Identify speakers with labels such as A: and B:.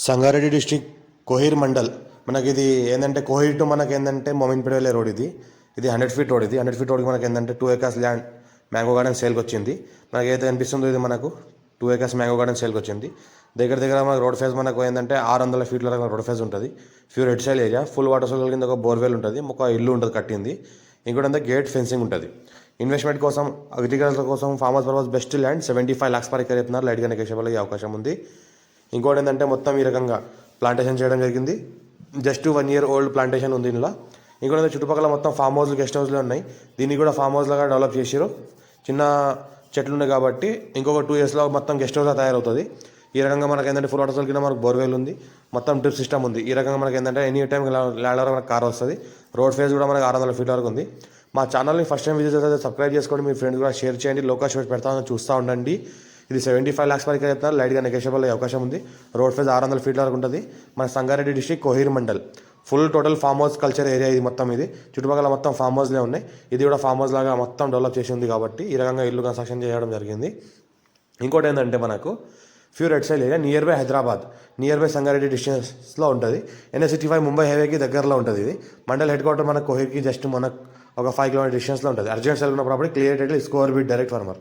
A: Sangareddy district Kohir mandal. మనకి ఇది ఏంటంటే కోహిర్ టు మనకి ఏంటంటే మొమిన్పేట వెళ్ళే రోడ్ ఇది 100 ఫీట్ రోడ్. 100 ఫీట్ రోడ్కి మనకి ఏంటంటే 2 acres ల్యాండ్ మ్యాంగో గార్డెన్ సేల్కి వచ్చింది. మనకి ఏదైతే కనిపిస్తుందో ఇది మనకు 2 acres మ్యాంగో గార్డెన్ సేల్కి వచ్చింది. దగ్గర మనకు రోడ్ ఫేజ్ మనకు ఏంటంటే 600 ఫీట్ల వరకు రోడ్ ఫేజ్ ఉంటుంది. Pure red సైల్ area, full water source కింద ఒక బోర్వెల్ ఉంటుంది, ఒక ఇల్లు ఉంటుంది కట్టింది. ఇంకోటి అంతా గేట్ ఫెన్సింగ్ ఉంటుంది. ఇన్వెస్ట్మెంట్ కోసం, అగ్రికల్చర్ కోసం, farmers purpose best land 75 lakhs per acre చెప్తున్నారు. లైట్గా నెగోషియబుల్ అయ్యే అవకాశం ఉంది. ఇంకోటి ఏంటంటే మొత్తం ఈ రకంగా ప్లాంటేషన్ చేయడం జరిగింది. జస్ట్ 1 year ఓల్డ్ ప్లాంటేషన్ ఉంది ఇందులో. ఇంకోటి చుట్టుపక్కల మొత్తం ఫామ్ హౌస్లు, గెస్ట్ హౌస్లు ఉన్నాయి. దీన్ని కూడా ఫామ్ హౌస్ లాగా డెవలప్ చేసారు. చిన్న చెట్లు ఉన్నాయి కాబట్టి ఇంకొక 2 yearsలో మొత్తం గెస్ట్ హౌస్లా తయారవుతుంది. ఈ రకంగా మనకి ఏంటంటే ఫుల్ వాటర్ కింద మనకు బోర్వెల్ ఉంది, మొత్తం డ్రిప్ సిస్టమ్ ఉంది. ఈ రకంగా మనకి ఏంటంటే ఎనీ టైం ల్యాండ్ వరకు మనకు కార్ వస్తుంది. రోడ్ ఫేజ్ కూడా మనకి 600 ఫీట్ వరకు ఉంది. మా ఛానల్ని ఫస్ట్ టైం విజిట్ చేస్తే సబ్స్క్రైబ్ చేసుకోండి, మీ ఫ్రెండ్స్ కూడా షేర్ చేయండి. లోకల్ షోస్ పెడతామని చూస్తూ ఉండండి. ఇది 75 lakhs per acre చెప్తారు. లైట్గా నెగోషియబుల్ అయ్యే అవకాశం ఉంది. రోడ్ ఫేజ్ 600 ఫీట్ల వరకు ఉంటుంది. మన Sangareddy district Kohir mandal. Full total farm house culture area ఇది మొత్తం. ఇది చుట్టుపక్కల మొత్తం ఫామ్ హౌస్లే ఉన్నాయి. ఇది కూడా ఫామ్ హౌస్ లాగా మొత్తం డెవలప్ చేసి ఉంది కాబట్టి ఈ రకంగా ఇల్లు కన్స్ట్రక్షన్ చేయడం జరిగింది. ఇంకోటి ఏంటంటే మనకు pure red సైల్ area, near by Hyderabad, near by Sangareddy డిస్టెన్స్లో ఉంటుంది. NH65 ముంబై హైవేకి దగ్గరలో ఉంటుంది. ఇది మండల్ హెడ్ క్వార్టర్ మన కోహిర్కి జస్ట్ మనకు ఒక 5 kilometers డిస్టెన్స్లో ఉంటుంది. అర్జెంట్ సెల్ ఉన్న property, clear title, score bid, direct farmer.